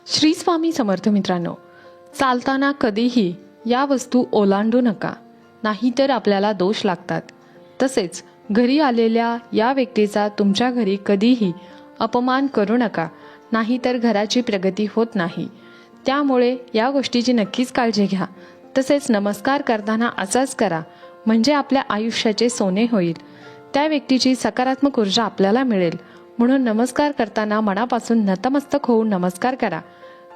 श्री स्वामी समर्थ मित्रांनो, चालताना कधीही या वस्तू ओलांडू नका, नाहीतर आपल्याला दोष लागतात. तसेच घरी आलेल्या या व्यक्तीचा तुमच्या घरी कधीही अपमान करू नका, नाहीतर घराची प्रगती होत नाही. त्यामुळे या गोष्टीची नक्कीच काळजी घ्या. तसेच नमस्कार करताना असाच करा, म्हणजे आपल्या आयुष्याचे सोने होईल. त्या व्यक्तीची सकारात्मक ऊर्जा आपल्याला मिळेल. म्हणून नमस्कार करताना मनापासून नतमस्तक होऊन नमस्कार करा,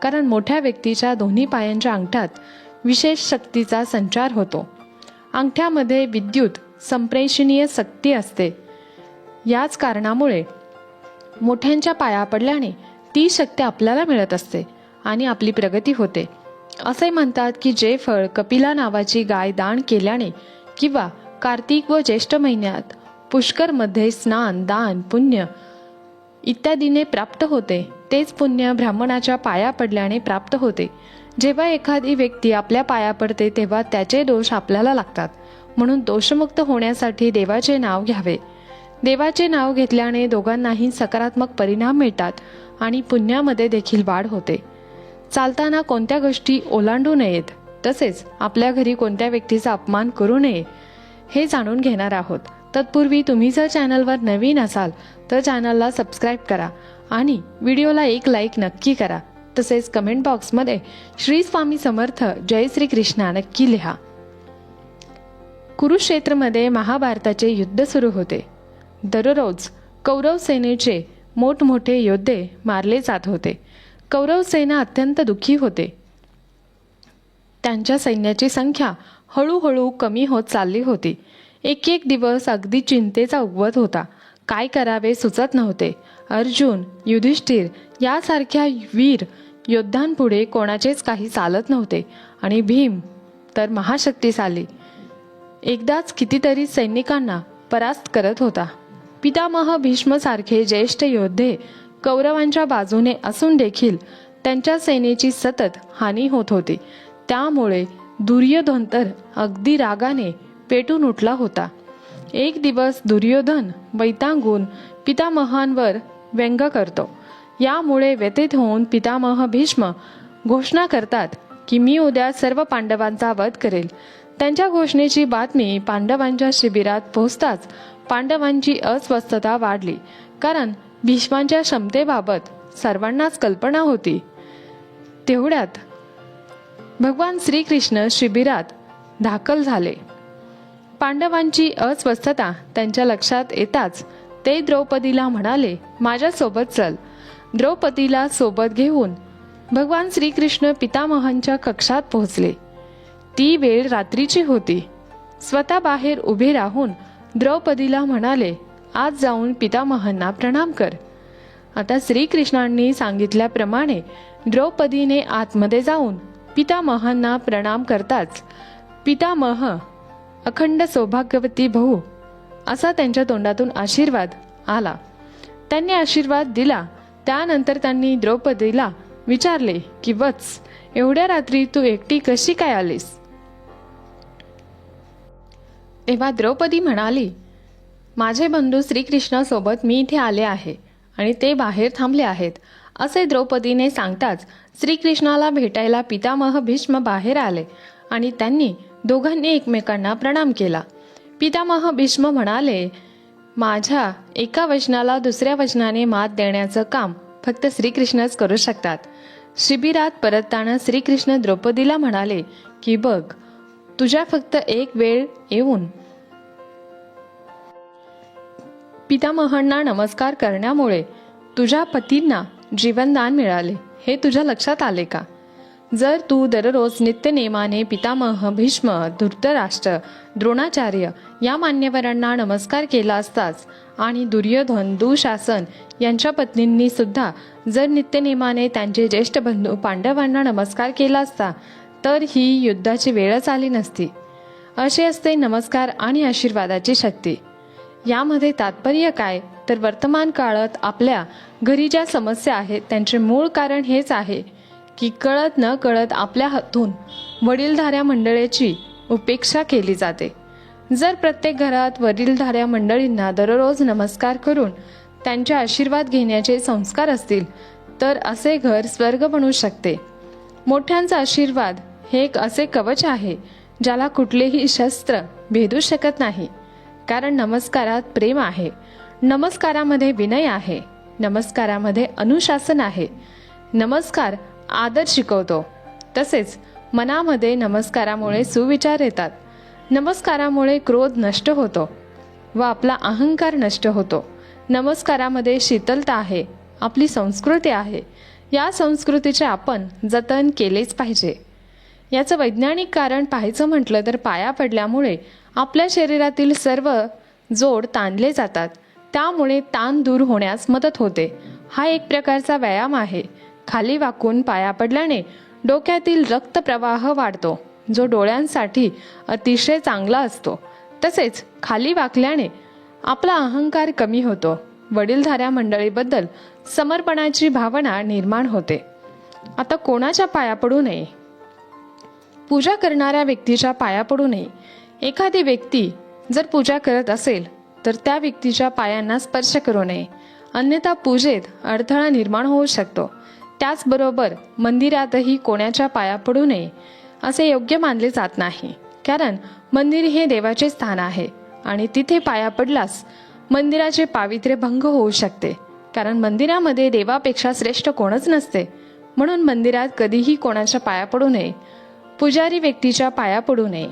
कारण मोठ्या व्यक्तीच्या दोन्ही पायांच्या अंगठ्यात विशेष शक्तीचा संचार होतो. अंगठ्यामध्ये विद्युत संप्रेषणीय शक्ती असते. याच कारणामुळे मोठ्यांच्या पाया पडल्याने ती शक्ती आपल्याला मिळत असते आणि आपली प्रगती होते. असे म्हणतात की जे फळ कपिला नावाची गाय दान केल्याने किंवा कार्तिक व ज्येष्ठ महिन्यात पुष्करमध्ये स्नान, दान, पुण्य इत्यादीने प्राप्त होते, तेच पुण्य ब्राह्मणाच्या पाया पडल्याने प्राप्त होते. जेव्हा एखादी व्यक्ती आपल्या पाया पडते तेव्हा त्याचे दोष आपल्याला लागतात. म्हणून दोषमुक्त होण्यासाठी देवाचे नाव घ्यावे. देवाचे नाव घेतल्याने दोघांनाही सकारात्मक परिणाम मिळतात आणि पुण्यामध्ये देखील वाढ होते. चालताना कोणत्या गोष्टी ओलांडू नयेत, तसेच आपल्या घरी कोणत्या व्यक्तीचा अपमान करू नये हे जाणून घेणार आहोत. तत्पूर्वी तुम्ही जर चॅनलवर नवीन असाल तर चॅनलला सबस्क्राईब करा आणि व्हिडिओला एक लाईक नक्की करा. तसेच कमेंट बॉक्समध्ये श्री स्वामी समर्थ जय श्री कृष्णा नक्की लिहा. कुरुक्षेत्रमध्ये महाभारताचे युद्ध सुरू होते. दररोज कौरव सेनेचे मोठमोठे योद्धे मारले जात होते. कौरव सेना अत्यंत दुःखी होते. त्यांच्या सैन्याची संख्या हळूहळू कमी होत चालली होती. एक एक दिवस अगदी चिंतेचा उगवत होता. काय करावे सुचत नव्हते. अर्जुन, युधिष्ठिर यासारख्या वीर योद्ध्यांपुढे कोणाचेच काही चालत नव्हते आणि भीम तर महाशक्तिशाली एकदाच कितीतरी सैनिकांना परास्त करत होता. पितामह भीष्म सारखे ज्येष्ठ योद्धे कौरवांच्या बाजूने असून देखील त्यांच्या सेनेची सतत हानी होत होती. त्यामुळे दुर्योधन तर अगदी रागाने पेटून उठला होता. एक दिवस दुर्योधन वैतागून पितामहांवर व्यंग करतो. यामुळे व्यथित होऊन पितामह भीष्म घोषणा करतात की मी उद्या सर्व पांडवांचा वध करेल. त्यांच्या घोषणेची बातमी पांडवांच्या शिबिरात पोहोचताच पांडवांची अस्वस्थता वाढली, कारण भीष्मांच्या क्षमतेबाबत सर्वांनाच कल्पना होती. तेवढ्यात भगवान श्रीकृष्ण शिबिरात दाखल झाले. पांडवांची अस्वस्थता त्यांच्या लक्षात येताच ते द्रौपदीला म्हणाले, माझ्यासोबत चल. द्रौपदीला सोबत घेऊन भगवान श्रीकृष्ण पितामहांच्या कक्षात पोहोचले. ती वेळ रात्रीची होती. स्वतः बाहेर उभे राहून द्रौपदीला म्हणाले, आज जाऊन पितामहांना प्रणाम कर. आता श्रीकृष्णांनी सांगितल्याप्रमाणे द्रौपदीने आतमध्ये जाऊन पितामहांना प्रणाम करताच पितामह अखंड सौभाग्यवती भाऊ असा त्यांच्या तोंडातून आशीर्वाद आला. त्यांनी आशीर्वाद दिला. त्यानंतर त्यांनी द्रौपदीला विचारले की वत्स, एवढ्या रात्री तू एकटी कशी काय आलीस? तेव्हा द्रौपदी म्हणाली, माझे बंधू श्रीकृष्णासोबत मी इथे आले आहे आणि ते बाहेर थांबले आहेत. असे द्रौपदीने सांगताच श्रीकृष्णाला भेटायला पितामह भीष्म बाहेर आले आणि त्यांनी दोघांनी एकमेकांना प्रणाम केला. पितामह भीष्म म्हणाले, माझ्या एका वचनाला दुसऱ्या वचनाने मात देण्याचं काम फक्त श्रीकृष्णच करू शकतात. शिबिरात परतताना श्रीकृष्ण द्रौपदीला म्हणाले की बघ, तुझ्या फक्त एक वेळ येऊन पितामहांना नमस्कार करण्यामुळे तुझ्या पतींना जीवनदान मिळाले, हे तुझ्या लक्षात आले का? जर तू दररोज नित्यनेमाने पितामह भीष्म, धृतराष्ट्र, द्रोणाचार्य या मान्यवरांना नमस्कार केला असताच आणि दुर्योधन, दुःशासन यांच्या पत्नींनी सुद्धा जर नित्यनेमाने त्यांचे ज्येष्ठ बंधू पांडवांना नमस्कार केला असता तर ही युद्धाची वेळच आली नसती. असे असते नमस्कार आणि आशीर्वादाची शक्ती. यामध्ये तात्पर्य काय तर वर्तमान काळात आपल्या घरी ज्या समस्या आहेत त्यांचे मूळ कारण हेच आहे की कळत न कळत आपल्या हातून वडीलधाऱ्या मंडळीची उपेक्षा केली जाते. जर प्रत्येक घरात वडीलधाऱ्या मंडळींना दररोज नमस्कार करून त्यांचे आशीर्वाद घेण्याचे संस्कार असतील तर असे घर स्वर्ग बनू शकते. मोठ्यांचा आशीर्वाद हे एक असे कवच आहे ज्याला कुठलेही शस्त्र भेदू शकत नाही. कारण नमस्कारात प्रेम आहे, नमस्कारामध्ये विनय आहे, नमस्कारामध्ये अनुशासन आहे. नमस्कार आदर शिकवतो. तसेच मनामध्ये नमस्कारामुळे सुविचार येतात. नमस्कारामुळे क्रोध नष्ट होतो व आपला अहंकार नष्ट होतो. नमस्कारामध्ये शीतलता आहे, आपली संस्कृती आहे. या संस्कृतीचे आपण जतन केलेच पाहिजे. याचं वैज्ञानिक कारण पाहायचं म्हटलं तर पाया पडल्यामुळे आपल्या शरीरातील सर्व जोड ताणले जातात. त्यामुळे ताण दूर होण्यास मदत होते. हा एक प्रकारचा व्यायाम आहे. खाली वाकून पाया पडल्याने डोक्यातील रक्तप्रवाह वाढतो, जो डोळ्यांसाठी अतिशय चांगला असतो. तसेच खाली वाकल्याने आपला अहंकार कमी होतो. वडीलधाऱ्या मंडळीबद्दल समर्पणाची भावना निर्माण होते. आता कोणाच्या पाया पडू नये? पूजा करणाऱ्या व्यक्तीच्या पाया पडू नये. एखादी व्यक्ती जर पूजा करत असेल तर त्या व्यक्तीच्या पायांना स्पर्श करू नये, अन्यथा पूजेत अडथळा निर्माण होऊ शकतो. त्याचबरोबर मंदिरातही कोणाच्या पाया पडू नये असे योग्य मानले जात नाही. कारण मंदिर हे देवाचे स्थान आहे आणि तिथे पाया पडलास मंदिराचे पावित्र्य भंग होऊ शकते. कारण मंदिरामध्ये देवापेक्षा श्रेष्ठ कोणच नसते. म्हणून मंदिरात कधीही कोणाच्या पाया पडू नये. पुजारी व्यक्तीच्या पाया पडू नये.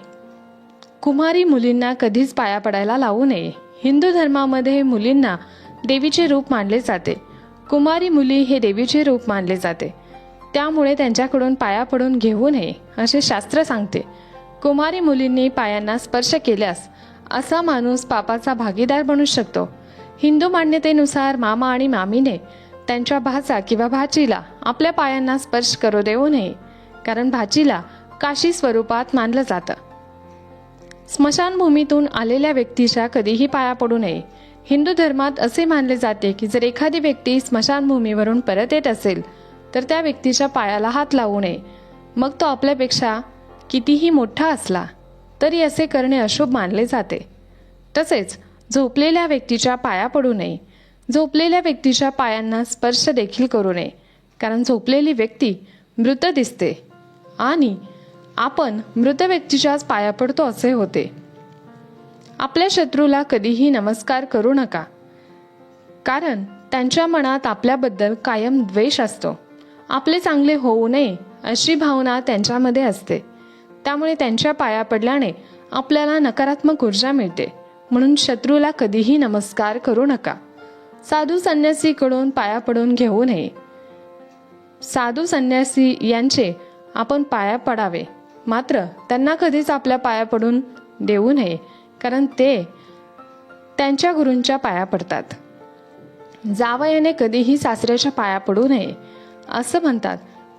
कुमारी मुलींना कधीच पाया पडायला लावू नये. हिंदू धर्मामध्ये मुलींना देवीचे रूप मानले जाते. कुमारी मुली हे देवीचे रूप मानले जाते. त्यामुळे त्यांच्याकडून पाया पडून घेऊ नये असे शास्त्र सांगते. कुमारी मुलींनी पायांना स्पर्श केल्यास असा माणूस पापाचा भागीदार बनू शकतो. हिंदू मान्यतेनुसार मामा आणि मामीने त्यांच्या भाचा किंवा भाचीला आपल्या पायांना स्पर्श करू देऊ नये. कारण भाचीला काशी स्वरूपात मानलं जातं. स्मशानभूमीतून आलेल्या व्यक्तीच्या कधीही पाया पडू नये. हिंदू धर्मात असे मानले जाते की जर एखादी व्यक्ती स्मशानभूमीवरून परत येत असेल तर त्या व्यक्तीच्या पायाला हात लावू नये. मग तो आपल्यापेक्षा कितीही मोठा असला तरी असे करणे अशुभ मानले जाते. तसेच झोपलेल्या व्यक्तीच्या पाया पडू नये. झोपलेल्या व्यक्तीच्या पायांना स्पर्श देखील करू नये. कारण झोपलेली व्यक्ती मृत दिसते आणि आपण मृत व्यक्तीच्याच पाया पडतो असे होते. आपल्या शत्रूला कधीही नमस्कार करू नका. कारण त्यांच्या मनात आपल्याबद्दल कायम द्वेष असतो. आपले चांगले होऊ नये अशी भावना त्यांच्यामध्ये असते. त्यामुळे त्यांच्या पाया पडल्याने आपल्याला नकारात्मक ऊर्जा मिळते. म्हणून शत्रूला कधीही नमस्कार करू नका. साधू संन्यासीकडून पाया पडून घेऊ नये. साधू संन्यासी यांचे आपण पाया पडावे, मात्र त्यांना कधीच आपल्या पाया पडून देऊ नये. कारण ते त्यांच्या गुरूंच्या पाया पडतात. जावयाने कधीही सासऱ्याच्या पाया पडू नये असं म्हणतात.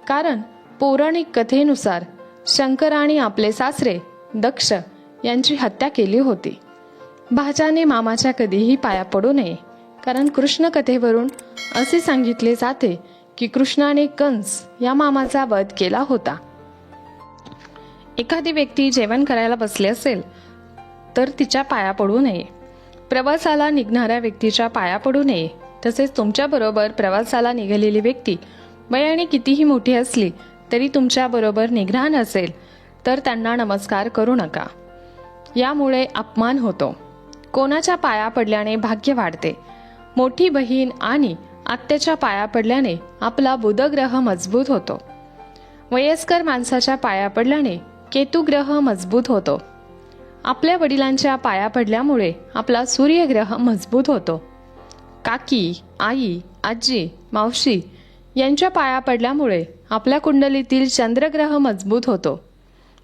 कारण पौराणिक कथेनुसार शंकराने आपले सासरे दक्ष यांची हत्या केली होती. भाच्याने मामाच्या कधीही पाया पडू नये. कारण कृष्ण कथेवरून असे सांगितले जाते की कृष्णाने कंस या मामाचा वध केला होता. एखादी व्यक्ती जेवण करायला बसली असेल तर तिच्या पाया पडू नये. प्रवासाला निघणाऱ्या व्यक्तीच्या पाया पडू नये. तसेच तुमच्याबरोबर प्रवासाला निघालेली व्यक्ती वयाने कितीही मोठी असली तरी तुमच्याबरोबर निघणार असेल तर त्यांना नमस्कार करू नका. यामुळे अपमान होतो. कोणाच्या पाया पडल्याने भाग्य वाढते. मोठी बहीण आणि आत्याच्या पाया पडल्याने आपला बुधग्रह मजबूत होतो. वयस्कर माणसाच्या पाया पडल्याने केतुग्रह मजबूत होतो. आपल्या वडिलांच्या पाया पडल्यामुळे आपला सूर्यग्रह मजबूत होतो. काकी, आई, आजी, मावशी यांच्या पाया पडल्यामुळे आपल्या कुंडलीतील चंद्रग्रह मजबूत होतो.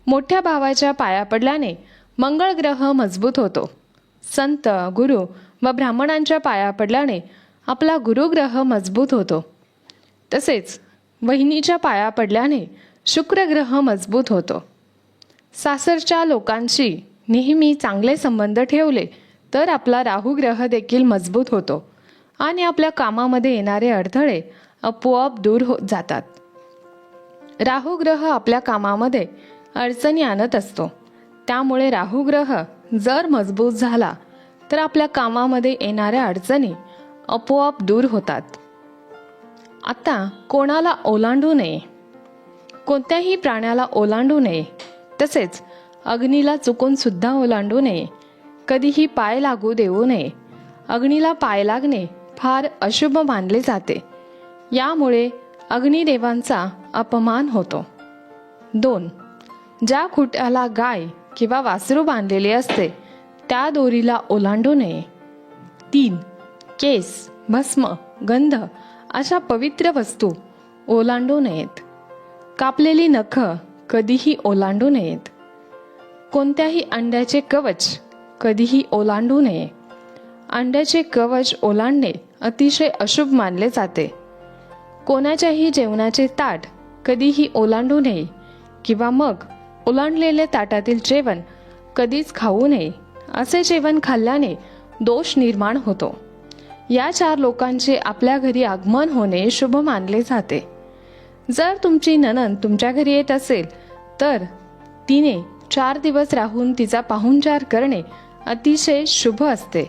मोठ्या भावाच्या पाया पडल्याने मंगळ ग्रह मजबूत होतो. संत, गुरु व ब्राह्मणांच्या पाया पडल्याने आपला गुरुग्रह मजबूत होतो. तसेच वहिनीच्या पाया पडल्याने शुक्र ग्रह मजबूत होतो. सासरच्या लोकांशी नेहमी चांगले संबंध ठेवले तर आपला राहू ग्रह देखील मजबूत होतो आणि आपल्या कामामध्ये येणारे अडथळे आपोआप दूर होत जातात. राहू ग्रह आपल्या कामामध्ये अडचणी आणत असतो. त्यामुळे राहू ग्रह जर मजबूत झाला तर आपल्या कामामध्ये येणाऱ्या अडचणी आपोआप दूर होतात. आता कोणाला ओलांडू नये, कोणत्याही प्राण्याला ओलांडू नये, तसेच अग्नीला चुकून सुद्धा ओलांडू नये. कधीही पाय लागू देऊ नये. अग्नीला पाय लागणे फार अशुभ मानले जाते. यामुळे अग्निदेवांचा अपमान होतो. 2. ज्या खुट्याला गाय किंवा वासरू बांधलेले असते त्या दोरीला ओलांडू नये. 3. केस, भस्म, गंध अशा पवित्र वस्तू ओलांडू नयेत. कापलेली नख कधीही ओलांडू नयेत. कोणत्याही अंड्याचे कवच कधीही ओलांडू नये. अंड्याचे कवच ओलांडणे अतिशय अशुभ मानले जाते. कोणाच्याही जेवणाचे ताट कधीही ओलांडू नये किंवा मग ओलांडलेले ताटातील जेवण कधीच खाऊ नये. असे जेवण खाल्ल्याने दोष निर्माण होतो. या 4 लोकांचे आपल्या घरी आगमन होणे शुभ मानले जाते. जर तुमची नणंद तुमच्या घरी येत असेल तर तिने 4 दिवस राहून तिचा पाहुणचार करणे अतिशय शुभ असते.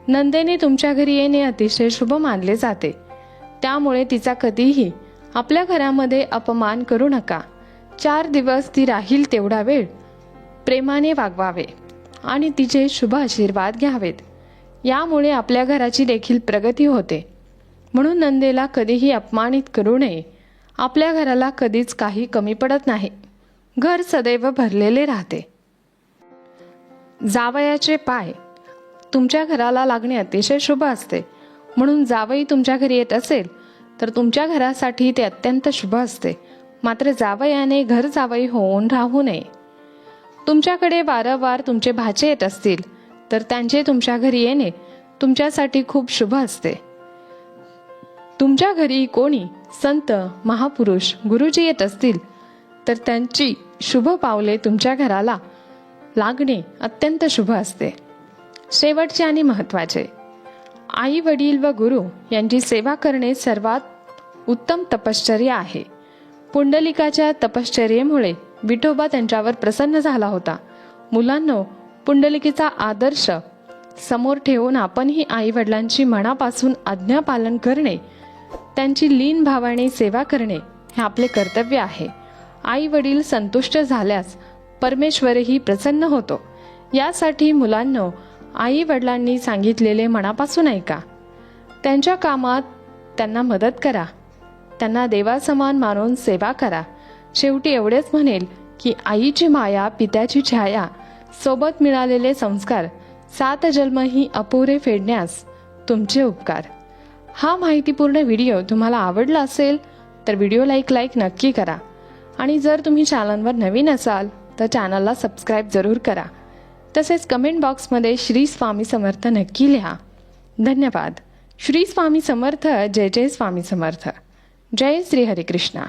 नंदेने तुमच्या घरी येणे अतिशय शुभ मानले जाते. त्यामुळे तिचा कधीही आपल्या घरामध्ये अपमान करू नका. 4 दिवस ती राहील तेवढा वेळ प्रेमाने वागवावे आणि तिचे शुभ आशीर्वाद घ्यावेत. यामुळे आपल्या घराची देखील प्रगती होते. म्हणून नंदेला कधीही अपमानित करू नये. आपल्या घराला कधीच काही कमी पडत नाही. घर सदैव भरलेले राहते. जावयाचे पाय तुमच्या घराला लागणे अतिशय शुभ असते. म्हणून जावई तुमच्या घरी येत असेल तर तुमच्या घरासाठी ते अत्यंत शुभ असते. मात्र जावयाने घर जावई होऊन राहू नये. तुमच्याकडे वारंवार तुमचे भाचे येत असतील तर त्यांचे तुमच्या घरी येणे तुमच्यासाठी खूप शुभ असते. तुमच्या घरी कोणी संत, महापुरुष, गुरुजी येत असतील तर त्यांची शुभ पावले तुमच्या घराला लागणे अत्यंत शुभ असते. शेवटचे आणि महत्त्वाचे, आई वडील व गुरु यांची सेवा करणे सर्वात उत्तम तपश्चर्या आहे. पुंडलिकाच्या तपश्चर्येमुळे विठोबा त्यांच्यावर प्रसन्न झाला होता. मुलांनो, पुंडलिकेचा आदर्श समोर ठेवून आपणही आई वडिलांची मनापासून आज्ञा पालन करणे, त्यांची लीन भावाने सेवा करणे हे आपले कर्तव्य आहे. आई वडील संतुष्ट झाल्यास परमेश्वरही प्रसन्न होतो. यासाठी मुलांनो, आई वडिलांनी सांगितलेले मनापासून ऐका. त्यांच्या कामात त्यांना मदत करा. त्यांना देवासमान मानून सेवा करा. शेवटी एवढेच म्हणेल की आईची माया, पित्याची छाया, सोबत मिळालेले संस्कार 7 जन्मही अपुरे फेडण्यास तुमचे उपकार. हा माहितीपूर्ण व्हिडिओ तुम्हाला आवडला असेल तर व्हिडिओला एक लाईक नक्की करा. आणि जर तुम्ही चॅनलवर नवीन असाल तर चॅनलला सबस्क्राईब जरूर करा. तसेच कमेंट बॉक्समध्ये श्री स्वामी समर्थ नक्की लिहा. धन्यवाद. श्री स्वामी समर्थ. जय जय स्वामी समर्थ. जय श्री हरिकृष्णा.